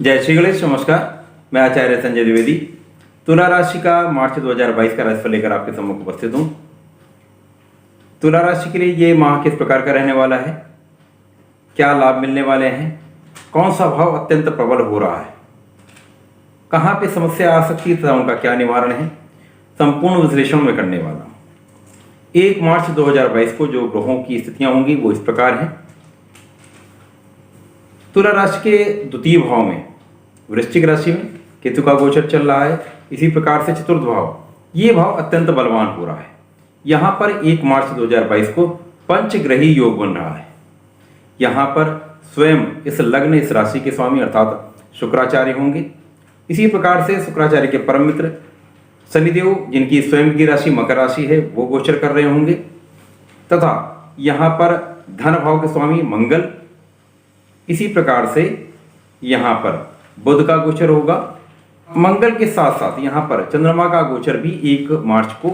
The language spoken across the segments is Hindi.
जय श्री गणेश। नमस्कार, मैं आचार्य संजय द्विवेदी तुला राशि का मार्च 2022 का राशिफल लेकर आपके सम्मुख उपस्थित हूँ। तुला राशि के लिए ये माह किस प्रकार का रहने वाला है, क्या लाभ मिलने वाले हैं, कौन सा भाव अत्यंत प्रबल हो रहा है, कहाँ पे समस्या आ सकती है तथा उनका क्या निवारण है, संपूर्ण विश्लेषण में करने वाला हूँ। 1 मार्च 2022 को जो ग्रहों की स्थितियां होंगी वो इस प्रकार हैं। तुला राशि के द्वितीय भाव में वृश्चिक राशि में केतु का गोचर चल रहा है। इसी प्रकार से चतुर्थ भाव, ये भाव अत्यंत बलवान हो रहा है। यहाँ पर 1 मार्च 2022 को पंचग्रही योग बन रहा है। यहाँ पर स्वयं इस लग्न इस राशि के स्वामी अर्थात शुक्राचार्य होंगे। इसी प्रकार से शुक्राचार्य के परम मित्र शनिदेव, जिनकी स्वयं की राशि मकर राशि है, वो गोचर कर रहे होंगे तथा यहाँ पर धन भाव के स्वामी मंगल, इसी प्रकार से यहाँ पर बुध का गोचर होगा। मंगल के साथ साथ यहाँ पर चंद्रमा का गोचर भी 1 मार्च को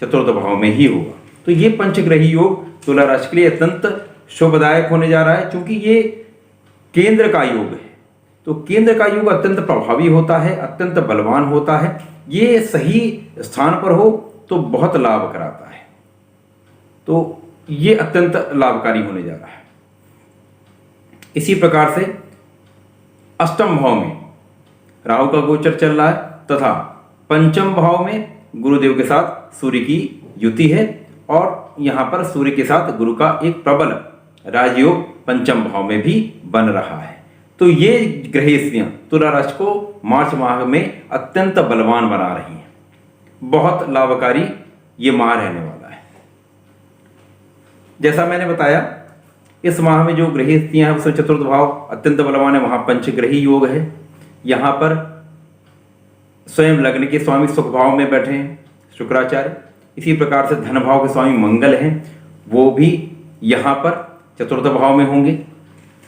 चतुर्थ भाव में ही होगा। तो ये पंचग्रही योग तुला राशि के लिए अत्यंत शुभदायक होने जा रहा है, क्योंकि ये केंद्र का योग है। तो केंद्र का योग अत्यंत प्रभावी होता है, अत्यंत बलवान होता है। ये सही स्थान पर हो तो बहुत लाभ कराता है। तो ये अत्यंत लाभकारी होने जा रहा है। इसी प्रकार से अष्टम भाव में राहु का गोचर चल रहा है तथा पंचम भाव में गुरुदेव के साथ सूर्य की युति है और यहाँ पर सूर्य के साथ गुरु का एक प्रबल राजयोग पंचम भाव में भी बन रहा है। तो ये ग्रह स्थितियां तुला राशि को मार्च माह में अत्यंत बलवान बना रही हैं। बहुत लाभकारी ये माह रहने वाला है। जैसा मैंने बताया, इस माह में जो ग्रह स्थितियां हैं उसमें चतुर्थ भाव अत्यंत बलवान है, वहां पंचग्रही योग है। यहाँ पर स्वयं लग्न के स्वामी सुख भाव में बैठे हैं शुक्राचार्य। इसी प्रकार से धन भाव के स्वामी मंगल हैं, वो भी यहाँ पर चतुर्थ भाव में होंगे।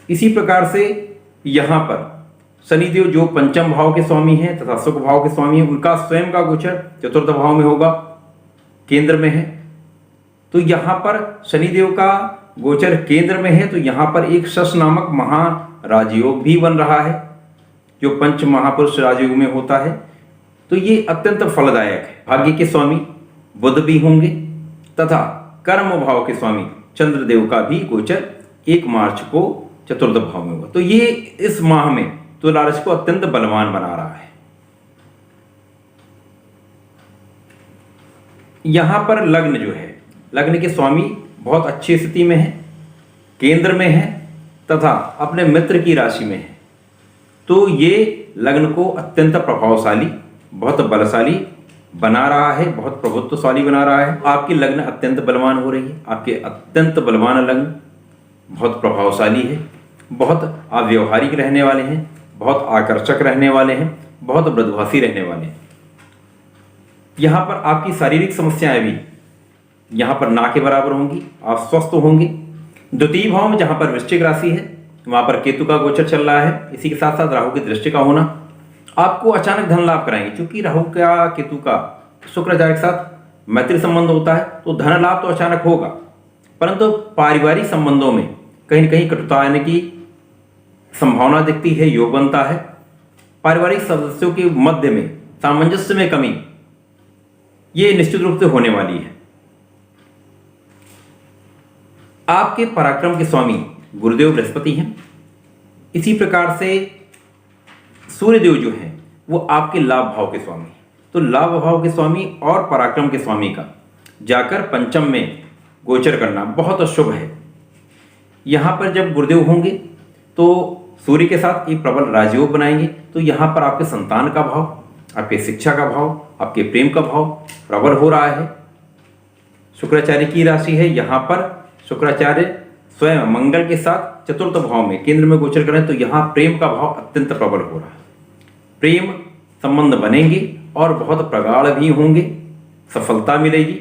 इसी प्रकार से यहाँ पर शनिदेव जो पंचम भाव के स्वामी हैं तथा सुख भाव के स्वामी हैं, उनका स्वयं का गोचर चतुर्थ भाव में होगा, केंद्र में है। तो यहाँ पर शनिदेव का गोचर केंद्र में है, तो यहाँ पर एक शश नामक महाराजयोग भी बन रहा है, जो पंच महापुरुष राजयोग में होता है। तो ये अत्यंत फलदायक है। भाग्य के स्वामी बुध भी होंगे तथा कर्म भाव के स्वामी चंद्रदेव का भी गोचर 1 मार्च को चतुर्थ भाव में होगा। तो ये इस माह में तुला राशि को अत्यंत बलवान बना रहा है। यहां पर लग्न जो है, लग्न के स्वामी बहुत अच्छी स्थिति में है, केंद्र में है तथा अपने मित्र की राशि में है। तो ये लग्न को अत्यंत प्रभावशाली, बहुत बलशाली बना रहा है, बहुत प्रभुत्वशाली बना रहा है। आपकी लग्न अत्यंत बलवान हो रही है। आपके अत्यंत बलवान लग्न बहुत प्रभावशाली है, बहुत अव्यवहारिक रहने वाले हैं, बहुत आकर्षक रहने वाले हैं, बहुत मृदुभाषी रहने वाले हैं। यहाँ पर आपकी शारीरिक समस्याएं भी यहाँ पर ना के बराबर होंगी, आप स्वस्थ होंगे। द्वितीय भाव में जहाँ पर वृश्चिक राशि है, वहाँ पर केतु का गोचर चल रहा है। इसी के साथ साथ राहु की दृष्टि का होना आपको अचानक धन लाभ कराएंगे, क्योंकि राहु का केतु का शुक्राचार्य के साथ मैत्री संबंध होता है। तो धन लाभ तो अचानक होगा, परंतु पारिवारिक संबंधों में कहीं न कहीं कटुता आने की संभावना दिखती है, योग बनता है। पारिवारिक सदस्यों के मध्य में सामंजस्य में कमी ये निश्चित रूप से होने वाली है। आपके पराक्रम के स्वामी गुरुदेव बृहस्पति हैं। इसी प्रकार से सूर्यदेव जो हैं वो आपके लाभ भाव के स्वामी हैं। तो लाभ भाव के स्वामी और पराक्रम के स्वामी का जाकर पंचम में गोचर करना बहुत शुभ है। यहाँ पर जब गुरुदेव होंगे तो सूर्य के साथ एक प्रबल राजयोग बनाएंगे। तो यहाँ पर आपके संतान का भाव, आपके शिक्षा का भाव, आपके प्रेम का भाव प्रबल हो रहा है। शुक्राचार्य की राशि है, यहाँ पर शुक्राचार्य स्वयं मंगल के साथ चतुर्थ भाव में केंद्र में गोचर करें, तो यहाँ प्रेम का भाव अत्यंत प्रबल हो रहा है। प्रेम संबंध बनेंगे और बहुत प्रगाढ़ भी होंगे, सफलता मिलेगी।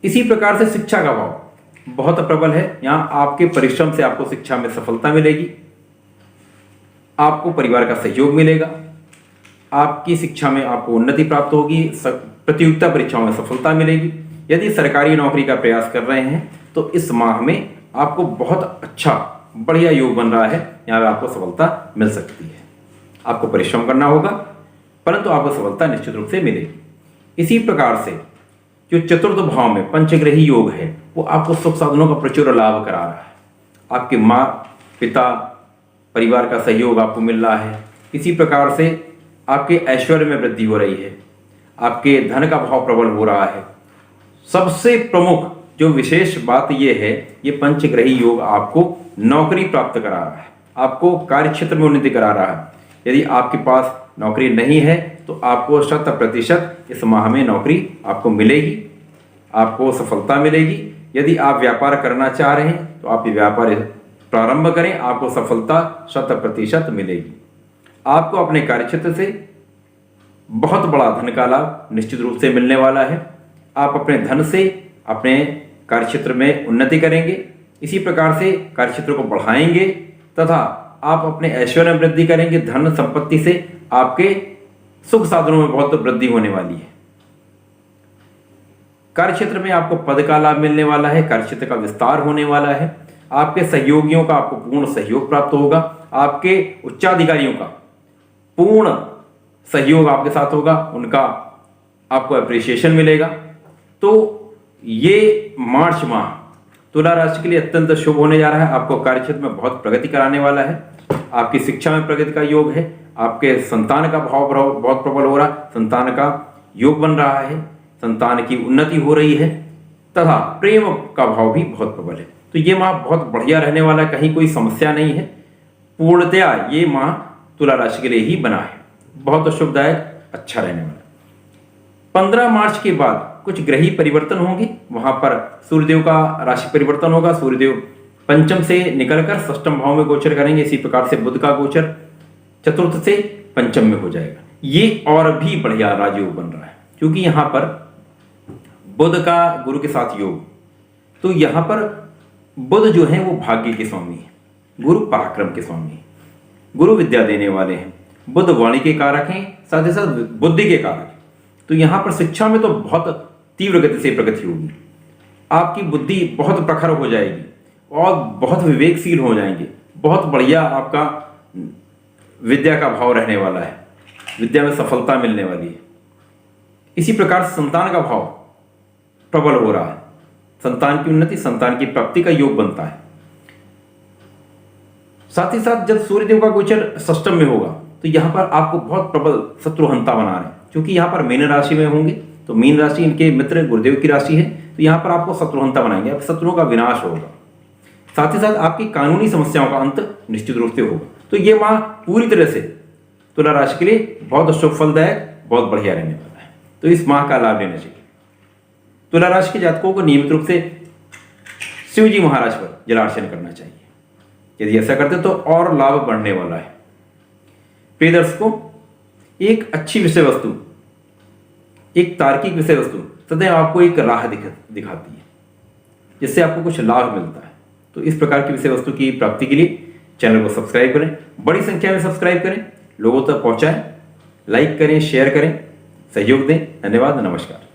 इसी प्रकार से शिक्षा का भाव बहुत प्रबल है। यहाँ आपके परिश्रम से आपको शिक्षा में सफलता मिलेगी, आपको परिवार का सहयोग मिलेगा, आपकी शिक्षा में आपको उन्नति प्राप्त होगी, प्रतियोगिता परीक्षाओं में सफलता मिलेगी। यदि सरकारी नौकरी का प्रयास कर रहे हैं तो इस माह में आपको बहुत अच्छा बढ़िया योग बन रहा है, यहाँ पे आपको सफलता मिल सकती है। आपको परिश्रम करना होगा, परंतु आपको सफलता निश्चित रूप से मिलेगी। इसी प्रकार से जो चतुर्थ भाव में पंचग्रही योग है, वो आपको सुख साधनों का प्रचुर लाभ करा रहा है। आपके माँ पिता परिवार का सहयोग आपको मिल रहा है। इसी प्रकार से आपके ऐश्वर्य में वृद्धि हो रही है, आपके धन का भाव प्रबल हो रहा है। सबसे प्रमुख जो विशेष बात यह है, ये पंचग्रही योग आपको नौकरी प्राप्त करा रहा है, आपको कार्य क्षेत्र में उन्नति करा रहा है। यदि आपके पास नौकरी नहीं है तो आपको 100% इस माह में नौकरी आपको मिलेगी, आपको सफलता मिलेगी। यदि आप व्यापार करना चाह रहे हैं तो आप ये व्यापार प्रारंभ करें, आपको सफलता 100% मिलेगी। आपको अपने कार्यक्षेत्र से बहुत बड़ा धन का लाभ निश्चित रूप से मिलने वाला है। आप अपने धन से अपने कार्यक्षेत्र में उन्नति करेंगे, इसी प्रकार से कार्यक्षेत्र को बढ़ाएंगे तथा आप अपने ऐश्वर्य में वृद्धि करेंगे। धन संपत्ति से आपके सुख साधनों में बहुत वृद्धि होने वाली है। कार्यक्षेत्र में आपको पद का लाभ मिलने वाला है, कार्यक्षेत्र का विस्तार होने वाला है। आपके सहयोगियों का आपको पूर्ण सहयोग प्राप्त होगा, आपके उच्चाधिकारियों का पूर्ण सहयोग आपके साथ होगा, उनका आपको अप्रिसिएशन मिलेगा। तो ये मार्च माह तुला राशि के लिए अत्यंत शुभ होने जा रहा है। आपको कार्यक्षेत्र में बहुत प्रगति कराने वाला है। आपकी शिक्षा में प्रगति का योग है, आपके संतान का भाव बहुत प्रबल हो रहा है, संतान का योग बन रहा है, संतान की उन्नति हो रही है तथा प्रेम का भाव भी बहुत प्रबल है। तो ये माह बहुत बढ़िया रहने वाला है, कहीं कोई समस्या नहीं है। पूर्णतया ये माह तुला राशि के लिए ही बना है, बहुत शुभदायक, अच्छा रहने वाला। 15 मार्च के बाद कुछ ग्रही परिवर्तन होंगे, वहां पर सूर्यदेव का राशि परिवर्तन होगा। सूर्यदेव पंचम से निकलकर षष्ठम भाव में गोचर करेंगे। इसी प्रकार से बुध का गोचर चतुर्थ से पंचम में हो जाएगा। ये और भी बढ़िया राजयोग बन रहा है, क्योंकि यहां पर बुध का गुरु के साथ योग, तो यहां पर बुध जो है वो भाग्य के स्वामी है, गुरु पराक्रम के स्वामी है, गुरु विद्या देने वाले हैं, बुध वाणी के कारक हैं, साथ ही साथ बुद्धि के कारक हैं। तो यहां पर शिक्षा में तो बहुत तीव्र गति से प्रगति होगी, आपकी बुद्धि बहुत प्रखर हो जाएगी और बहुत विवेकशील हो जाएंगे। बहुत बढ़िया आपका विद्या का भाव रहने वाला है, विद्या में सफलता मिलने वाली है। इसी प्रकार संतान का भाव प्रबल हो रहा है, संतान की उन्नति, संतान की प्राप्ति का योग बनता है। साथ ही साथ जब सूर्यदेव का गोचर षष्ठम में होगा तो यहां पर आपको बहुत प्रबल शत्रुहंता बना रहे हैं, क्योंकि यहां पर मीन राशि में होंगे। तो मीन राशि इनके मित्र गुरुदेव की राशि है, तो यहां पर आपको शत्रुहंता बनाएंगे, आप शत्रुओं का विनाश होगा। साथ ही साथ आपकी कानूनी समस्याओं का अंत निश्चित रूप से होगा। तो ये माह पूरी तरह से तुला राशि के लिए बहुत शुभ फलदायक, बहुत बढ़िया रहने वाला है। तो इस माह का लाभ लेना चाहिए। तुला राशि के जातकों को नियमित रूप से शिव जी महाराज पर जलार्चन करना चाहिए। यदि ऐसा करते तो और लाभ बढ़ने वाला है। प्रिय दर्शकों, एक अच्छी विषय वस्तु, एक तार्किक विषय वस्तु सदैव आपको एक राह दिखाती है, जिससे आपको कुछ लाभ मिलता है। तो इस प्रकार की विषय वस्तु की प्राप्ति के लिए चैनल को सब्सक्राइब करें, बड़ी संख्या में सब्सक्राइब करें, लोगों तक पहुंचाएं, लाइक करें, शेयर करें, सहयोग दें। धन्यवाद, नमस्कार।